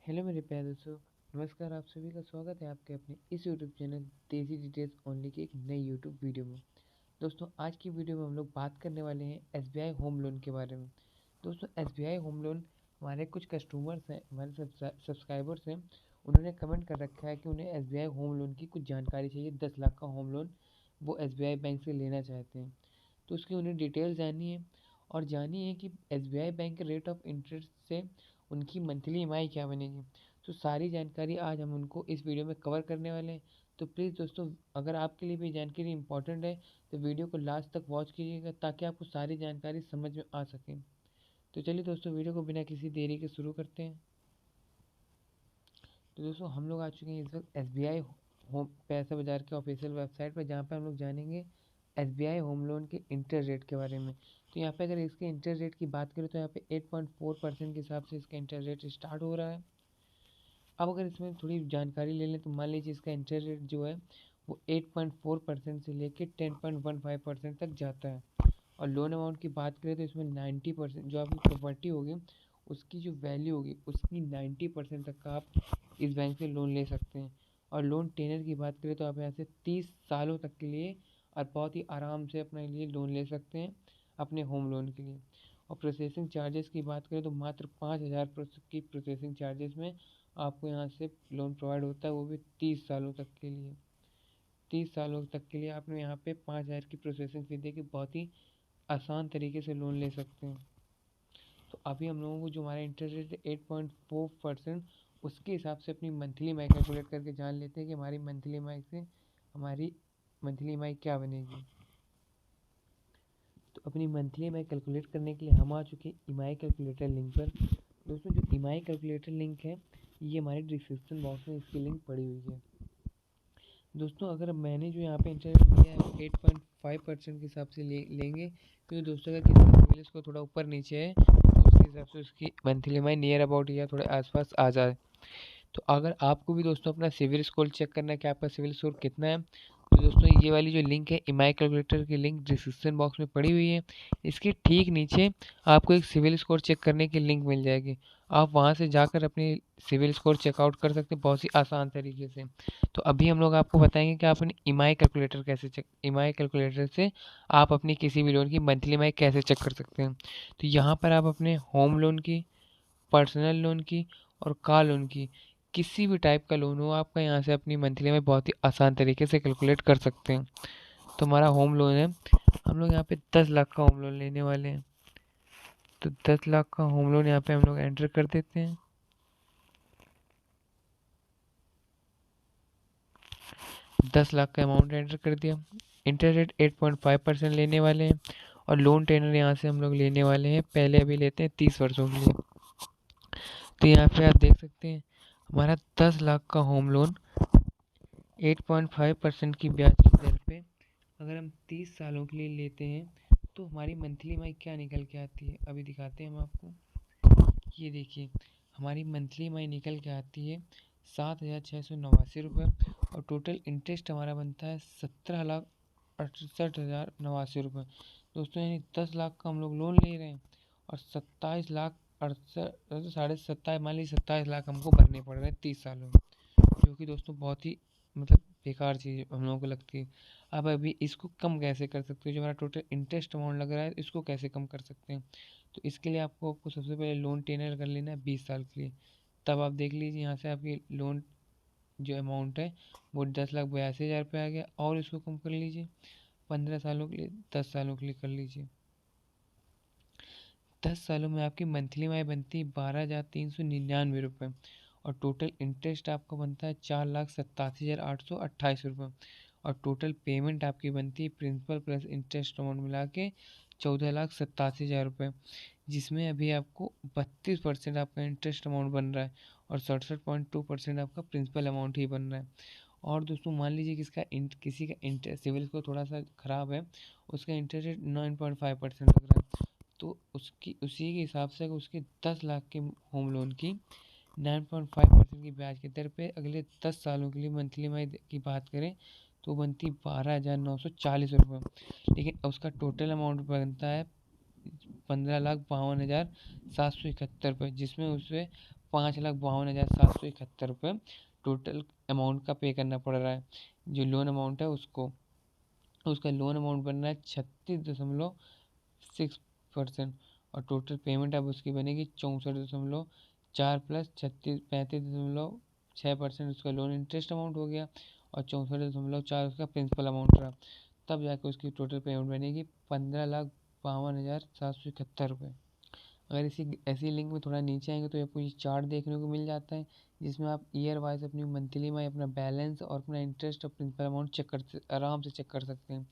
Hello मेरे प्यारे दोस्तों। नमस्कार, आप सभी का स्वागत है आपके अपने इस यूट्यूब चैनल देसी डिटेल्स ओनली की एक नई यूट्यूब वीडियो में। दोस्तों, आज की वीडियो में हम लोग बात करने वाले हैं एसबीआई होम लोन के बारे में। दोस्तों, एसबीआई होम लोन हमारे कुछ कस्टमर्स हैं, हमारे सब्सक्राइबर्स हैं, उन्होंने कमेंट कर रखा है कि उन्हें एसबीआई होम लोन की कुछ जानकारी चाहिए। 10 लाख का होम लोन वो एसबीआई बैंक से लेना चाहते हैं, तो उसकी उन्हें डिटेल्स जाननी है और जाननी है कि एसबीआई बैंक के रेट ऑफ इंटरेस्ट से उनकी मंथली ईएमआई क्या बनेगी। तो सारी जानकारी आज हम उनको इस वीडियो में कवर करने वाले हैं। तो प्लीज़ दोस्तों, अगर आपके लिए भी जानकारी इंपॉर्टेंट है तो वीडियो को लास्ट तक वॉच कीजिएगा ताकि आपको सारी जानकारी समझ में आ सके। तो चलिए दोस्तों, वीडियो को बिना किसी देरी के शुरू करते हैं। तो दोस्तों, हम लोग आ चुके हैं इस वक्त एसबीआई होम पैसा बाजार के ऑफिशियल वेबसाइट पर, जहाँ पर हम लोग जानेंगे एसबीआई होम लोन के इंटरेस्ट रेट के बारे में। तो यहाँ पे अगर इसके इंटरेस्ट रेट की बात करें तो यहाँ पे 8.4% के हिसाब से इसका इंटरेस्ट रेट स्टार्ट हो रहा है। अब अगर इसमें थोड़ी जानकारी ले लें तो मान लीजिए इसका इंटरेस्ट रेट जो है वो 8.4% से लेके 10.15% तक जाता है। और लोन अमाउंट की बात करें तो इसमें 90% जो आपकी प्रॉपर्टी होगी उसकी जो वैल्यू होगी उसकी 90% तक का आप इस बैंक से लोन ले सकते हैं। और लोन टेनर की बात करें तो आप यहाँ से 30 सालों तक के लिए और बहुत ही आराम से अपने लिए लोन ले सकते हैं अपने होम लोन के लिए। और प्रोसेसिंग चार्जेस की बात करें तो मात्र 5,000 की प्रोसेसिंग चार्जेस में आपको यहाँ से लोन प्रोवाइड होता है, वो भी 30 सालों तक के लिए। 30 सालों तक के लिए आपने यहाँ पे 5,000 की प्रोसेसिंग फी दे के बहुत ही आसान तरीके से लोन ले सकते हैं। तो अभी हम लोगों को जो हमारा इंटरेस्ट रेट है 8.4%, उसके हिसाब से अपनी मंथली ईएमआई कैलकुलेट करके जान लेते हैं कि हमारी मंथली ईएमआई से हमारी मंथली ईएमआई क्या बनेगी। तो अपनी मंथली ईएमआई कैलकुलेट करने के लिए हम आ चुके हैं ईएमआई कैलकुलेटर लिंक पर। दोस्तों, जो ईएमआई कैलकुलेटर लिंक है ये हमारे डिस्क्रिप्शन बॉक्स में इसकी लिंक पड़ी हुई है। दोस्तों, अगर मैंने जो यहाँ पे इंटरेस्ट लिया है वो 8.5% के हिसाब से लेंगे, क्योंकि दोस्तों अगर किसी का सिविल स्कोर थोड़ा ऊपर नीचे है तो उसके हिसाब से उसकी मंथली ईएमआई नियर अबाउट या थोड़े आसपास आ जाए। तो अगर आपको भी दोस्तों अपना सिविल स्कोर चेक करना है कि आपका सिविल स्कोर कितना है, तो दोस्तों ये वाली जो लिंक है ईएमआई कैलकुलेटर की लिंक डिस्क्रिप्शन बॉक्स में पड़ी हुई है। इसके ठीक नीचे आपको एक सिविल स्कोर चेक करने की लिंक मिल जाएगी। आप वहां से जाकर अपनी सिविल स्कोर चेकआउट कर सकते हैं बहुत ही आसान तरीके से। तो अभी हम लोग आपको बताएंगे कि आप अपनी ईएमआई कैलकुलेटर से आप अपनी किसी भी लोन की मंथली ईएमआई कैसे चेक कर सकते हैं। तो यहाँ पर आप अपने होम लोन की, पर्सनल लोन की और कार लोन की, किसी भी टाइप का लोन हो आपका, यहाँ से अपनी मंथली में बहुत ही आसान तरीके से कैलकुलेट कर सकते हैं। तो हमारा होम लोन है, हम लोग यहाँ पे 10 लाख का होम लोन लेने वाले हैं। तो 10 लाख का होम लोन यहाँ पे हम लोग एंटर कर देते हैं। 10 लाख का अमाउंट एंटर कर दिया। इंटरेस्ट रेट 8.5% लेने वाले हैं। और लोन टेनर यहाँ से हम लोग लेने वाले हैं, पहले अभी लेते हैं 30 वर्षों के लिए। तो यहाँ पे आप देख सकते हैं हमारा 10 लाख का होम लोन 8.5% की ब्याज की दर पे अगर हम 30 सालों के लिए लेते हैं तो हमारी मंथली ईएमआई क्या निकल के आती है, अभी दिखाते हैं हम आपको। ये देखिए, हमारी मंथली ईएमआई निकल के आती है 7,689 रुपये। और टोटल इंटरेस्ट हमारा बनता है 17,68,089 रुपये। दोस्तों, यानी 10 लाख का हम लोग लोन ले रहे हैं और 27,68,, साढ़े 27, मान लीजिए 27 लाख हमको भरने पड़ रहे हैं 30 सालों में, जो कि दोस्तों बहुत ही मतलब बेकार चीज़ हम लोगों को लगती है। अब अभी इसको कम कैसे कर सकते हो, जो हमारा टोटल इंटरेस्ट अमाउंट लग रहा है इसको कैसे कम कर सकते हैं। तो इसके लिए आपको सबसे पहले लोन टेनर कर लेना है 20 साल के लिए। तब आप देख लीजिए यहाँ से आपकी लोन जो अमाउंट है वो 10,82,000 रुपये आ गया। और इसको कम कर लीजिए 15 सालों के लिए, 10 सालों के लिए कर लीजिए। 10 सालों में आपकी मंथली ईएमआई बनती है 12,399 रुपये। और टोटल इंटरेस्ट आपका बनता है 4,87,828 रुपये। और टोटल पेमेंट आपकी बनती है प्रिंसिपल प्लस इंटरेस्ट अमाउंट मिला के 14,87,000 रुपये, जिसमें अभी आपको 32% आपका इंटरेस्ट अमाउंट बन रहा है और 67.2% आपका प्रिंसिपल अमाउंट ही बन रहा है। और दोस्तों, मान लीजिए किसी का इंटरेस्ट सिविल स्कोर थोड़ा सा ख़राब है, उसका इंटरेस्ट रेट 9.5% लग रहा है। तो उसकी उसी के हिसाब से अगर उसके 10 लाख के होम लोन की 9.5% की ब्याज की दर पे अगले 10 सालों के लिए मंथली ईएमआई की बात करें तो बनती 12,940 रुपये। लेकिन उसका टोटल अमाउंट बनता है 15,52,771 रुपये, जिसमें उससे ₹5,52,771 टोटल अमाउंट का पे करना पड़ रहा है। जो लोन अमाउंट है उसका लोन अमाउंट बन रहा है 36.6% और टोटल पेमेंट अब उसकी बनेगी 64.4 प्लस 35.6% उसका लोन इंटरेस्ट अमाउंट हो गया और 64.4 उसका प्रिंसिपल अमाउंट रहा। तब जाकर उसकी टोटल पेमेंट बनेगी 15,52,771 रुपये। अगर इसी ऐसी लिंक में थोड़ा नीचे आएंगे तो आपको ये चार्ट देखने को मिल जाता है, जिसमें आप ईयर वाइज अपनी मंथली में अपना बैलेंस और अपना इंटरेस्ट और प्रिंसिपल अमाउंट आराम से चेक कर सकते हैं।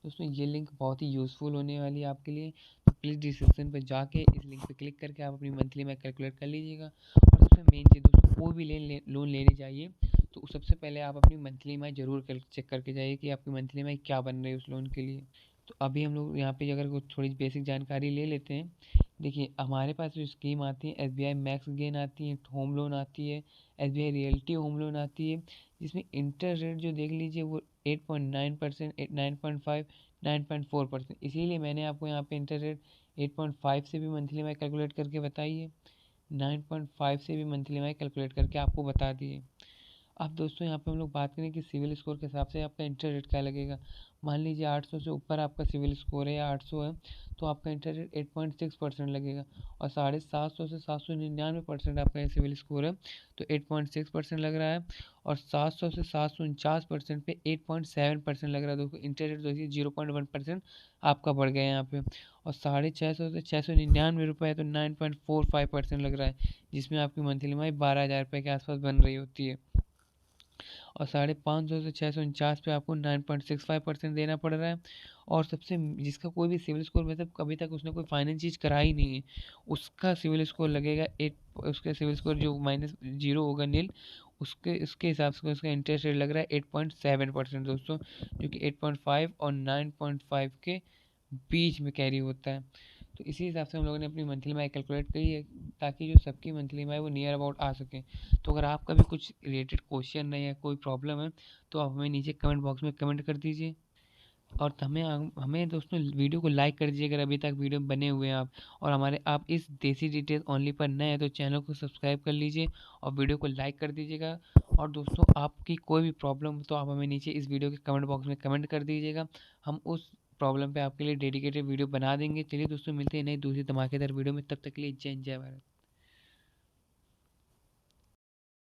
दोस्तों ये लिंक बहुत ही यूज़फुल होने वाली है आपके लिए, तो प्लीज़ डिस्क्रिप्शन पर जाके इस लिंक पर क्लिक करके आप अपनी मंथली में कैलकुलेट कर लीजिएगा। और सबसे मेन चीज़ दोस्तों, कोई भी लोन लेने चाहिए तो सबसे पहले आप अपनी मंथली में ज़रूर चेक करके जाइए कि आपकी मंथली में क्या बन रही है उस लोन के लिए। तो अभी हम लोग यहाँ पे अगर कुछ थोड़ी बेसिक जानकारी ले लेते हैं। देखिए हमारे पास जो स्कीम आती है SBI मैक्स गेन आती है, होम लोन आती है, SBI रियल्टी होम लोन आती है, जिसमें इंटरेस्ट रेट जो देख लीजिए वो 8.9%, 9.5, 9.4%। इसीलिए मैंने आपको यहाँ पे इंटरेस्ट रेट 8.5 से भी मंथली में कैलकुलेट करके बताई है, 9.5 से भी मंथली में कैलकुलेट करके आपको बता दिए। अब दोस्तों यहाँ पे हम लोग बात करें कि सिविल स्कोर के हिसाब से आपका इंटरेस्ट रेट क्या लगेगा। मान लीजिए 800 से ऊपर आपका सिविल स्कोर है या 800 है तो आपका इंटरेस्ट रेट 8.6% लगेगा। और 750 से 799% आपका सिविल स्कोर है तो 8.6% लग रहा है। और 700 से 749% पे 8.7% लग रहा है। दोस्तों इंटरेस्ट रेट देखिए 0.1% आपका बढ़ गया है यहाँ पे। और 650 से 699 रुपये तो 9.45% लग रहा है, जिसमें आपकी मंथली ई 12,000 रुपये के आसपास बन रही होती है। और 550 से 649 पे आपको 9.65% देना पड़ रहा है। और सबसे जिसका कोई भी सिविल स्कोर मतलब कभी तक उसने कोई फाइनेंस चीज़ करा ही नहीं है, उसका सिविल स्कोर लगेगा 8। उसका सिविल स्कोर जो -0 होगा नील, उसके उसके हिसाब से उसका इंटरेस्ट रेट लग रहा है 8.7% दोस्तों, जो कि 8.5 और 9.5 के बीच में कैरी होता है। तो इसी हिसाब से हम लोगों ने अपनी मंथली ई कैलकुलेट करी है, ताकि जो सबकी मंथली ई वो नियर अबाउट आ सके। तो अगर आपका भी कुछ रिलेटेड क्वेश्चन है या कोई प्रॉब्लम है तो आप हमें नीचे कमेंट बॉक्स में कमेंट कर दीजिए। और हमें हमें दोस्तों वीडियो को लाइक कर दीजिए अगर अभी तक वीडियो में बने हुए हैं आप। और हमारे आप इस देसी डिटेल्स ओनली पर नए हैं तो चैनल को सब्सक्राइब कर लीजिए और वीडियो को लाइक कर दीजिएगा। और दोस्तों आपकी कोई भी प्रॉब्लम हो तो आप हमें नीचे इस वीडियो के कमेंट बॉक्स में कमेंट कर दीजिएगा, हम उस प्रॉब्लम पे आपके लिए डेडिकेटेड वीडियो बना देंगे। चलिए दोस्तों मिलते हैं नई दूसरी धमाकेदार वीडियो में, तब तक के लिए जय हिंद जय भारत।